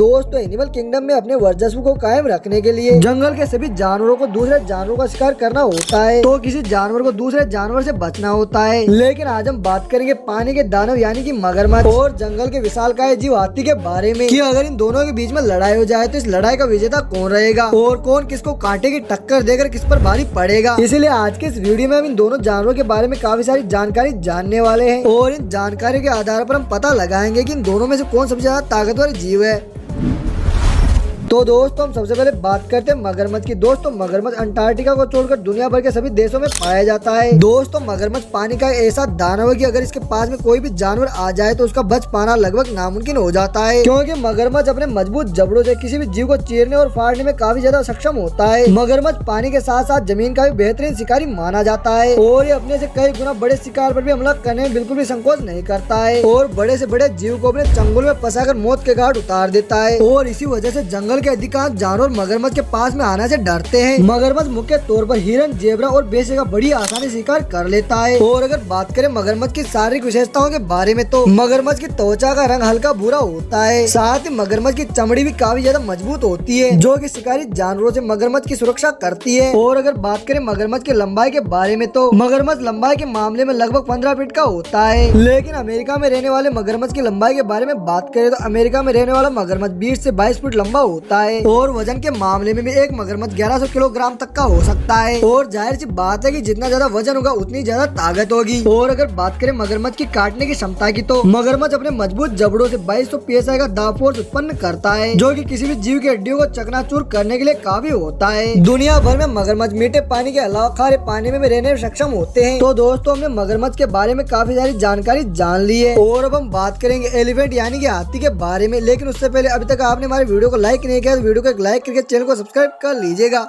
दोस्तों animal kingdom में अपने वर्चस्व को कायम रखने के लिए जंगल के सभी जानवरों को दूसरे जानवरों का शिकार करना होता है, तो किसी जानवर को दूसरे जानवर से बचना होता है। लेकिन आज हम बात करेंगे पानी के दानव यानी कि मगरमच्छ और जंगल के विशालकाय जीव हाथी के बारे में कि अगर इन दोनों के बीच में लड़ाई हो जाए तो इस लड़ाई का विजेता कौन रहेगा और कौन किसको कांटे की टक्कर देकर किस पर भारी पड़ेगा। इसलिए आज के इस वीडियो में हम इन दोनों जानवरों के बारे में काफी सारी जानकारी जानने वाले हैं और इन जानकारी के आधार पर हम पता लगाएंगे कि इन दोनों में से कौन सबसे ज्यादा ताकतवर जीव है। तो दोस्तों हम सबसे पहले बात करते हैं मगरमच्छ की। दोस्तों मगरमच्छ अंटार्कटिका को छोड़कर दुनिया भर के सभी देशों में पाया जाता है। दोस्तों मगरमच्छ पानी का ऐसा दानव है कि अगर इसके पास में कोई भी जानवर आ जाए तो उसका बच पाना लगभग नामुमकिन हो जाता है, क्योंकि मगरमच्छ अपने मजबूत जबड़ों से किसी भी जीव को चीरने और फाड़ने में काफी ज्यादा सक्षम होता है। मगरमच्छ पानी के साथ साथ जमीन का भी बेहतरीन शिकारी माना जाता है और ये अपने से कई गुना बड़े शिकार पर भी हमला करने में बिल्कुल भी संकोच नहीं करता है और बड़े से बड़े जीव को अपने चंगुल में फंसाकर मौत के घाट उतार देता है और इसी वजह से जंगल के अधिकांश जानवर मगरमच्छ के पास में आने से डरते हैं। मगरमच्छ मुख्य तौर पर हिरन, जेबरा और बेसे का बड़ी आसानी से शिकार कर लेता है। और अगर बात करें मगरमच्छ की शारीरिक विशेषताओं के बारे में तो मगरमच्छ की त्वचा का रंग हल्का भूरा होता है, साथ ही मगरमच्छ की चमड़ी भी काफी ज्यादा मजबूत होती है जो कि शिकारी जानवरों से मगरमच्छ की सुरक्षा करती है। और अगर बात करें मगरमच्छ की लंबाई के बारे में तो मगरमच्छ लंबाई के मामले में लगभग 15 फीट का होता है। लेकिन अमेरिका में रहने वाले मगरमच्छ की लंबाई के बारे में बात करें तो अमेरिका में रहने वाला मगरमच्छ 20 से 22 फीट लंबा होता है और वजन के मामले में भी एक मगरमच्छ 1100 किलोग्राम तक का हो सकता है। और जाहिर सी बात है कि जितना ज्यादा वजन होगा उतनी ज्यादा ताकत होगी। और अगर बात करें मगरमच्छ की काटने की क्षमता की तो मगरमच्छ अपने मजबूत जबड़ों से 2200 psi का दाब फोर्स उत्पन्न करता है जो कि किसी भी जीव की हड्डियों को चकनाचूर करने के लिए काफी होता है। दुनिया भर में मगरमच्छ मीठे पानी के अलावा खारे पानी में भी रहने में सक्षम होते हैं। तो दोस्तों हमने मगरमच्छ के बारे में काफी सारी जानकारी जान ली है और अब हम बात करेंगे एलिफेंट यानी कि हाथी के बारे में। लेकिन उससे पहले अभी तक आपने हमारे वीडियो को लाइक नहीं किया तो वीडियो को एक लाइक करके चैनल को सब्सक्राइब कर लीजिएगा।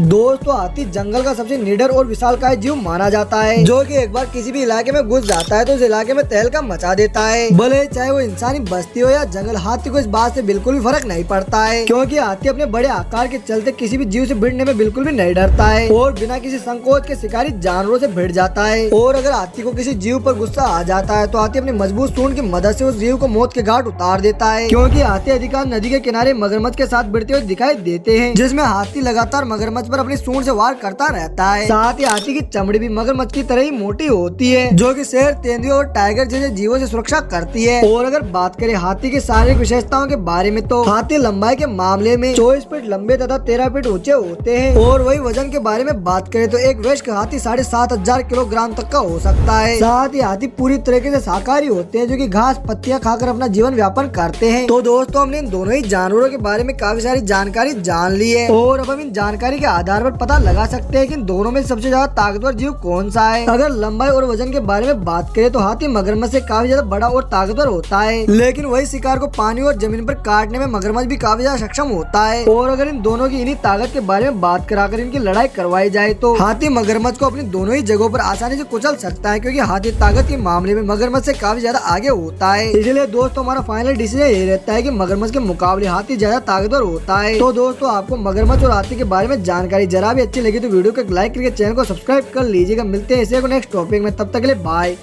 दोस्तों हाथी जंगल का सबसे निडर और विशालकाय जीव माना जाता है जो कि एक बार किसी भी इलाके में घुस जाता है तो उस इलाके में तहलका मचा देता है। भले चाहे वो इंसानी बस्ती हो या जंगल, हाथी को इस बात से बिल्कुल भी फर्क नहीं पड़ता है क्योंकि हाथी अपने बड़े आकार के चलते किसी भी जीव से भिड़ने में बिल्कुल भी नहीं डरता है और बिना किसी संकोच के शिकारी जानवरों से भिड़ जाता है। और अगर हाथी को किसी जीव पर गुस्सा आ जाता है तो हाथी अपनी मजबूत सूंड की मदद से उस जीव को मौत के घाट उतार देता है, क्योंकि हाथी अधिकांश नदी के किनारे मगरमच्छ के साथ भिड़ते हुए दिखाई देते हैं जिसमें हाथी लगातार मगरमच्छ पर अपनी सूंड से वार करता रहता है। साथ ही हाथी की चमड़ी भी मगरमच्छ की तरह ही मोटी होती है जो कि शेर, तेंदुए और टाइगर जैसे जीवों से सुरक्षा करती है। और अगर बात करें हाथी की शारीरिक विशेषताओं के बारे में तो हाथी लंबाई के मामले में 24 फीट लंबे तथा 13 फीट ऊंचे होते हैं। और वही वजन के बारे में बात करें तो एक वयस्क हाथी 7500 किलोग्राम तक का हो सकता है। साथ ही हाथी पूरी तरीके से शाकाहारी होते हैं जो कि घास पत्तियां खाकर अपना जीवन व्यापन करते हैं। तो दोस्तों हमने इन दोनों ही जानवरों के बारे में काफी सारी जानकारी जान ली है और अब हम इन जानकारी के आधार पर पता लगा सकते हैं कि इन दोनों में सबसे ज्यादा ताकतवर जीव कौन सा है। अगर लंबाई और वजन के बारे में बात करें तो हाथी मगरमच्छ से काफी ज्यादा बड़ा और ताकतवर होता है, लेकिन वही शिकार को पानी और जमीन पर काटने में मगरमच्छ भी काफी ज्यादा सक्षम होता है। और अगर इन दोनों की इन्हीं ताकत के बारे में बात कराकर इनकी लड़ाई करवाई जाए तो हाथी मगरमच्छ को अपनी दोनों ही जगहों पर आसानी से कुचल सकता है, क्योंकि हाथी ताकत के मामले में मगरमच्छ से काफी ज्यादा आगे होता है। इसलिए दोस्तों हमारा फाइनल डिसीजन ये रहता है कि मगरमच्छ के मुकाबले हाथी ज्यादा ताकतवर होता है। तो दोस्तों आपको मगरमच्छ और हाथी के बारे में जानकारी जरा भी अच्छी लगी तो वीडियो को लाइक करके चैनल को सब्सक्राइब कर लीजिएगा। मिलते हैं इसे नेक्स्ट टॉपिक में, तब तक के लिए बाय।